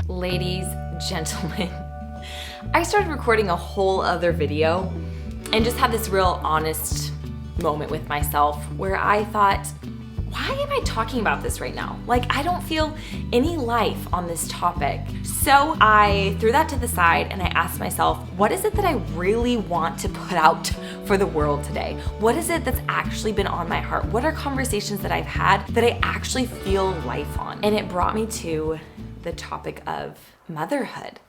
Ladies, gentlemen, I started recording a whole other video and just had this real honest moment with myself where I thought, why am I talking about this right now? Like, I don't feel any life on this topic. So I threw that to the side and I asked myself, what is it that I really want to put out for the world today? What is it that's actually been on my heart? What are conversations that I've had that I actually feel life on? And it brought me to the topic of motherhood.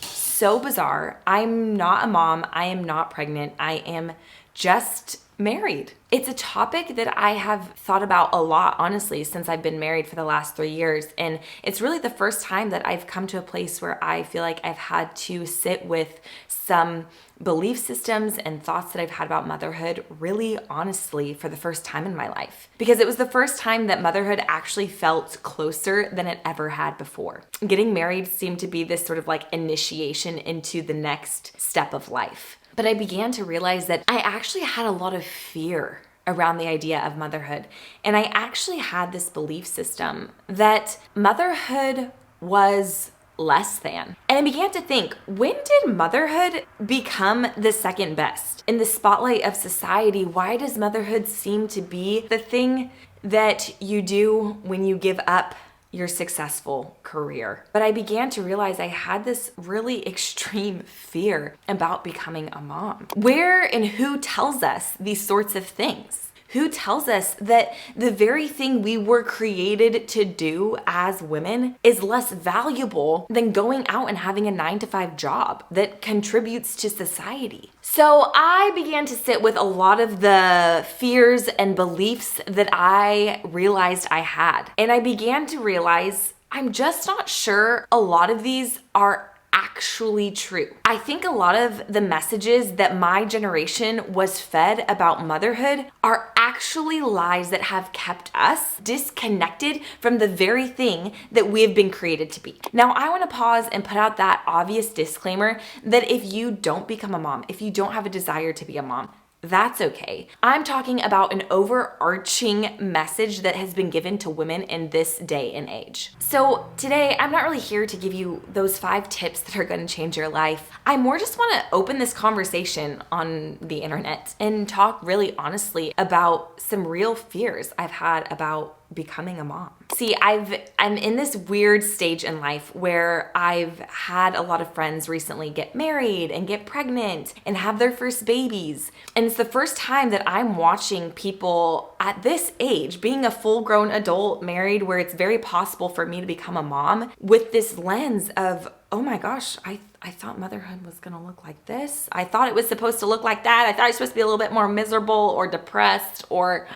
So bizarre. I'm not a mom. I am not pregnant. I am just married. It's a topic that I have thought about a lot, honestly, since I've been married for the last 3 years. And it's really the first time that I've come to a place where I feel like I've had to sit with some belief systems and thoughts that I've had about motherhood really honestly for the first time in my life. Because it was the first time that motherhood actually felt closer than it ever had before. Getting married seemed to be this sort of like initiation into the next step of life. But I began to realize that I actually had a lot of fear around the idea of motherhood. And I actually had this belief system that motherhood was less than. And I began to think, when did motherhood become the second best? In the spotlight of society, why does motherhood seem to be the thing that you do when you give up your successful career? But I began to realize I had this really extreme fear about becoming a mom. Where and who tells us these sorts of things? Who tells us that the very thing we were created to do as women is less valuable than going out and having a 9-to-5 job that contributes to society? So I began to sit with a lot of the fears and beliefs that I realized I had. And I began to realize I'm just not sure a lot of these are actually true. I think a lot of the messages that my generation was fed about motherhood are actually lies that have kept us disconnected from the very thing that we have been created to be. Now, I want to pause and put out that obvious disclaimer that if you don't become a mom, if you don't have a desire to be a mom, that's okay. I'm talking about an overarching message that has been given to women in this day and age. So today, I'm not really here to give you those 5 tips that are going to change your life. I more just want to open this conversation on the internet and talk really honestly about some real fears I've had about becoming a mom. See, I'm in this weird stage in life where I've had a lot of friends recently get married and get pregnant and have their first babies. And it's the first time that I'm watching people at this age, being a full-grown adult married, where it's very possible for me to become a mom, with this lens of, oh my gosh, I thought motherhood was gonna look like this. I thought it was supposed to look like that. I thought I was supposed to be a little bit more miserable or depressed or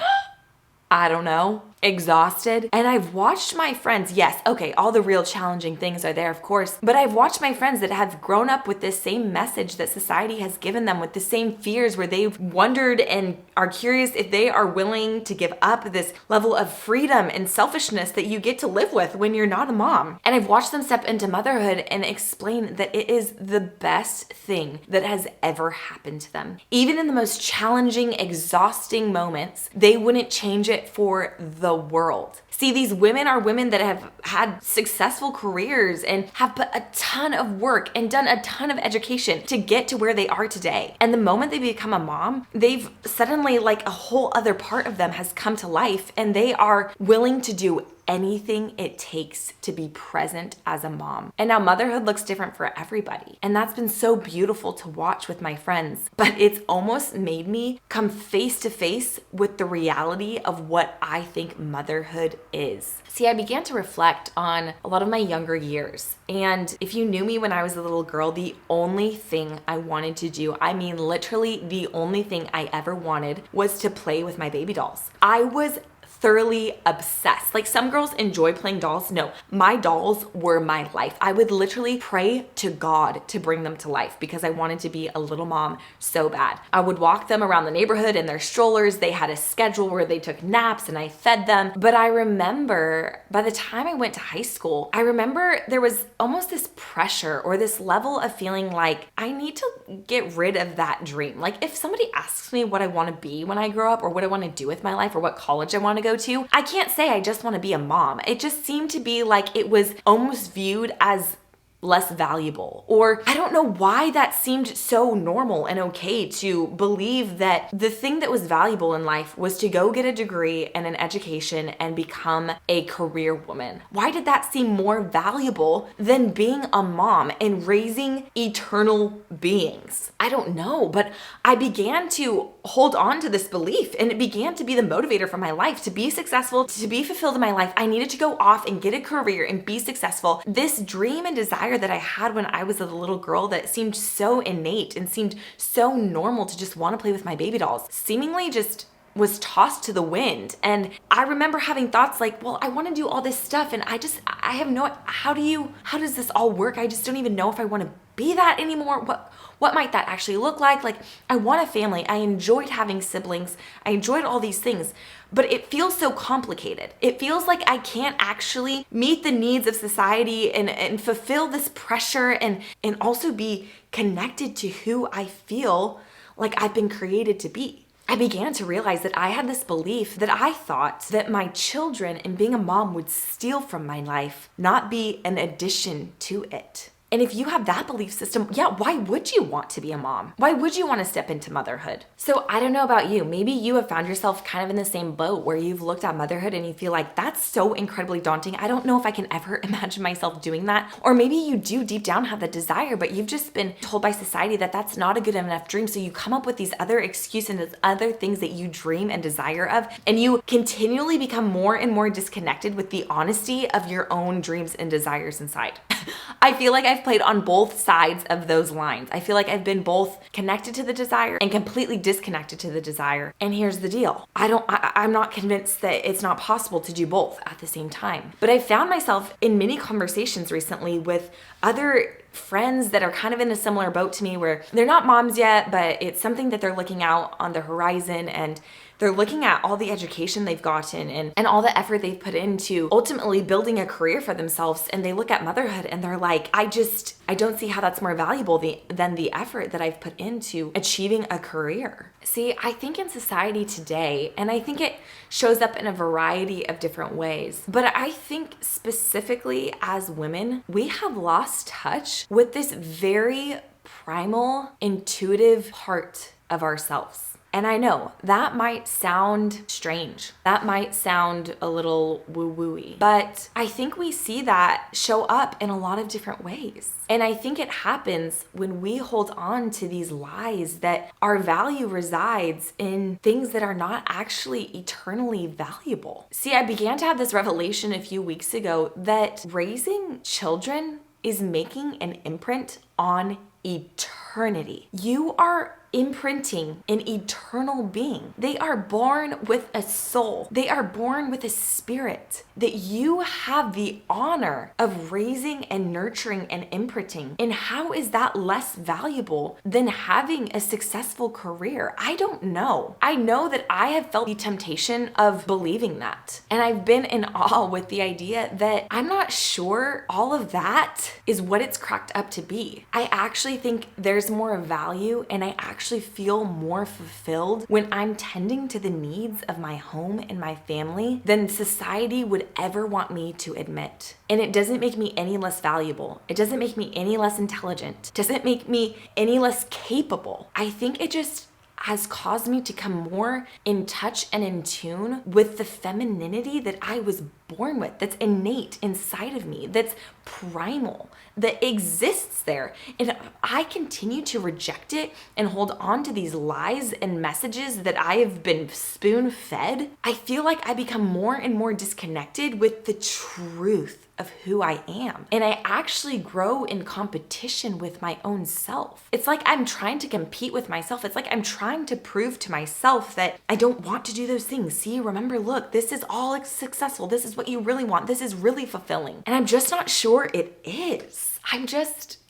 I don't know, exhausted. And I've watched my friends, yes, okay, all the real challenging things are there, of course, but I've watched my friends that have grown up with this same message that society has given them, with the same fears, where they've wondered and are curious if they are willing to give up this level of freedom and selfishness that you get to live with when you're not a mom. And I've watched them step into motherhood and explain that it is the best thing that has ever happened to them. Even in the most challenging, exhausting moments, they wouldn't change it for the world. See, these women are women that have had successful careers and have put a ton of work and done a ton of education to get to where they are today. And the moment they become a mom, they've suddenly, like, a whole other part of them has come to life, and they are willing to do anything it takes to be present as a mom. And now motherhood looks different for everybody. And that's been so beautiful to watch with my friends. But it's almost made me come face to face with the reality of what I think motherhood is. See, I began to reflect on a lot of my younger years. And if you knew me when I was a little girl, the only thing I wanted to do, I mean literally the only thing I ever wanted, was to play with my baby dolls. I was thoroughly obsessed. Like, some girls enjoy playing dolls. No, my dolls were my life. I would literally pray to God to bring them to life because I wanted to be a little mom so bad. I would walk them around the neighborhood in their strollers. They had a schedule where they took naps and I fed them. But I remember by the time I went to high school, I remember there was almost this pressure or this level of feeling like I need to get rid of that dream. Like, if somebody asks me what I want to be when I grow up or what I want to do with my life or what college I want want to go to, I can't say I just want to be a mom. It just seemed to be like it was almost viewed as less valuable. Or I don't know why that seemed so normal and okay to believe that the thing that was valuable in life was to go get a degree and an education and become a career woman. Why did that seem more valuable than being a mom and raising eternal beings? I don't know, but I began to hold on to this belief, and it began to be the motivator for my life. To be successful, to be fulfilled in my life, I needed to go off and get a career and be successful. This dream and desire that I had when I was a little girl that seemed so innate and seemed so normal to just want to play with my baby dolls seemingly just was tossed to the wind. And I remember having thoughts like, well, I want to do all this stuff and I have no, how does this all work? I just don't even know if I want to be that anymore. What might that actually look like? Like, I want a family. I enjoyed having siblings. I enjoyed all these things, but it feels so complicated. It feels like I can't actually meet the needs of society and fulfill this pressure and also be connected to who I feel like I've been created to be. I began to realize that I had this belief that I thought that my children and being a mom would steal from my life, not be an addition to it. And if you have that belief system, yeah, why would you want to be a mom? Why would you want to step into motherhood? So I don't know about you. Maybe you have found yourself kind of in the same boat where you've looked at motherhood and you feel like that's so incredibly daunting. I don't know if I can ever imagine myself doing that. Or maybe you do deep down have the desire, but you've just been told by society that that's not a good enough dream. So you come up with these other excuses and other things that you dream and desire of, and you continually become more and more disconnected with the honesty of your own dreams and desires inside. I feel like I've played on both sides of those lines. I feel like I've been both connected to the desire and completely disconnected to the desire. And here's the deal. I'm not convinced that it's not possible to do both at the same time. But I found myself in many conversations recently with other friends that are kind of in a similar boat to me where they're not moms yet, but it's something that they're looking out on the horizon, and they're looking at all the education they've gotten and all the effort they've put into ultimately building a career for themselves. And they look at motherhood and they're like, I don't see how that's more valuable than the effort that I've put into achieving a career. See, I think in society today, and I think it shows up in a variety of different ways, but I think specifically as women, we have lost touch with this very primal, intuitive part of ourselves. And I know that might sound strange. That might sound a little woo-woo-y, but I think we see that show up in a lot of different ways. And I think it happens when we hold on to these lies that our value resides in things that are not actually eternally valuable. See, I began to have this revelation a few weeks ago that raising children is making an imprint on eternity. You are imprinting an eternal being. They are born with a soul. They are born with a spirit that you have the honor of raising and nurturing and imprinting. And how is that less valuable than having a successful career? I don't know. I know that I have felt the temptation of believing that. And I've been in awe with the idea that I'm not sure all of that is what it's cracked up to be. I actually think there's more value, and I actually feel more fulfilled when I'm tending to the needs of my home and my family than society would ever want me to admit. And it doesn't make me any less valuable. It doesn't make me any less intelligent. It doesn't make me any less capable. I think it just has caused me to come more in touch and in tune with the femininity that I was born with, that's innate inside of me, that's primal, that exists there. And if I continue to reject it and hold on to these lies and messages that I have been spoon-fed, I feel like I become more and more disconnected with the truth of who I am. And I actually grow in competition with my own self. It's like I'm trying to compete with myself. It's like I'm trying to prove to myself that I don't want to do those things. See, remember, look, this is all successful. This is what you really want. This is really fulfilling. And I'm just not sure it is.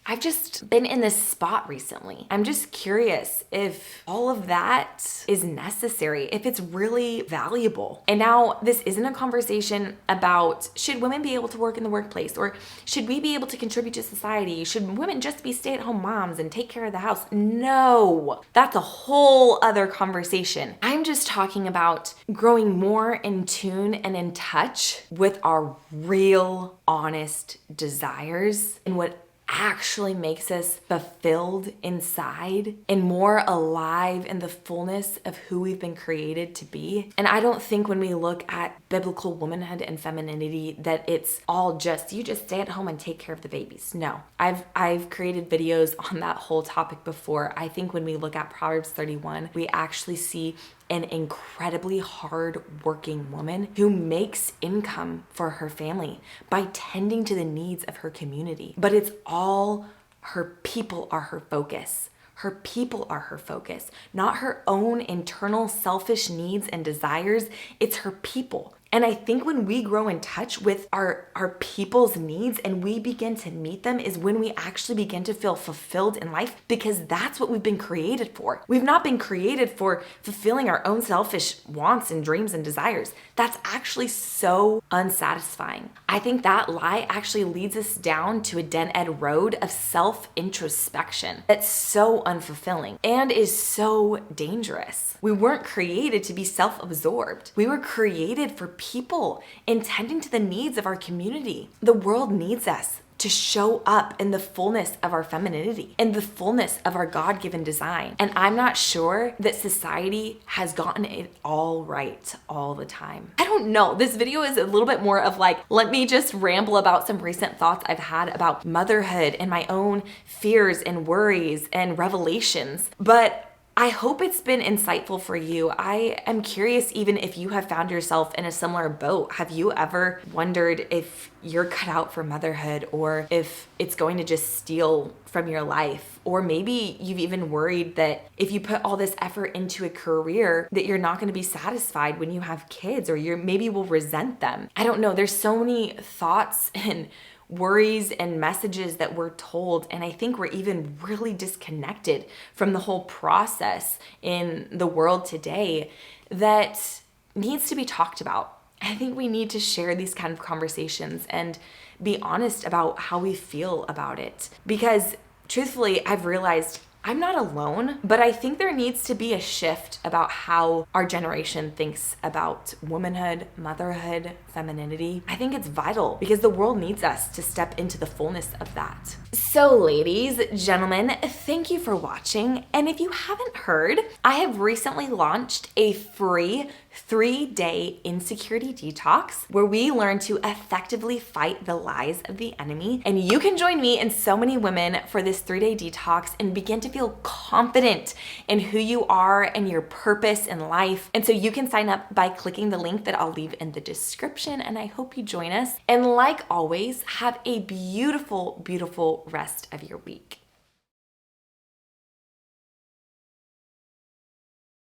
I've just been in this spot recently. I'm just curious if all of that is necessary, if it's really valuable. And now this isn't a conversation about should women be able to work in the workplace, or should we be able to contribute to society? Should women just be stay-at-home moms and take care of the house? No, that's a whole other conversation. I'm just talking about growing more in tune and in touch with our real, honest desires and what actually makes us fulfilled inside and more alive in the fullness of who we've been created to be. And I don't think when we look at biblical womanhood and femininity that it's all just you just stay at home and take care of the babies. No. I've created videos on that whole topic before. I think when we look at Proverbs 31, we actually see an incredibly hard-working woman who makes income for her family by tending to the needs of her community. But it's all her people are her focus. Her people are her focus, not her own internal selfish needs and desires. It's her people. And I think when we grow in touch with our people's needs and we begin to meet them is when we actually begin to feel fulfilled in life, because that's what we've been created for. We've not been created for fulfilling our own selfish wants and dreams and desires. That's actually so unsatisfying. I think that lie actually leads us down to a dead-end road of self-introspection that's so unfulfilling and is so dangerous. We weren't created to be self-absorbed. We were created for people intending to the needs of our community. The world needs us to show up in the fullness of our femininity, in the fullness of our God-given design. And I'm not sure that society has gotten it all right all the time. I don't know. This video is a little bit more of like, let me just ramble about some recent thoughts I've had about motherhood and my own fears and worries and revelations. But I hope it's been insightful for you. I am curious even if you have found yourself in a similar boat. Have you ever wondered if you're cut out for motherhood, or if it's going to just steal from your life? Or maybe you've even worried that if you put all this effort into a career that you're not going to be satisfied when you have kids, or maybe will resent them. I don't know. There's so many thoughts and worries and messages that we're told, and I think we're even really disconnected from the whole process in the world today that needs to be talked about. I think we need to share these kind of conversations and be honest about how we feel about it, because truthfully, I've realized I'm not alone, but I think there needs to be a shift about how our generation thinks about womanhood, motherhood, femininity. I think it's vital because the world needs us to step into the fullness of that. So ladies, gentlemen, thank you for watching. And if you haven't heard, I have recently launched a free 3-day insecurity detox where we learn to effectively fight the lies of the enemy. And you can join me and so many women for this 3-day detox and begin to feel confident in who you are and your purpose in life. And so you can sign up by clicking the link that I'll leave in the description, and I hope you join us. And like always, have a beautiful, beautiful rest of your week.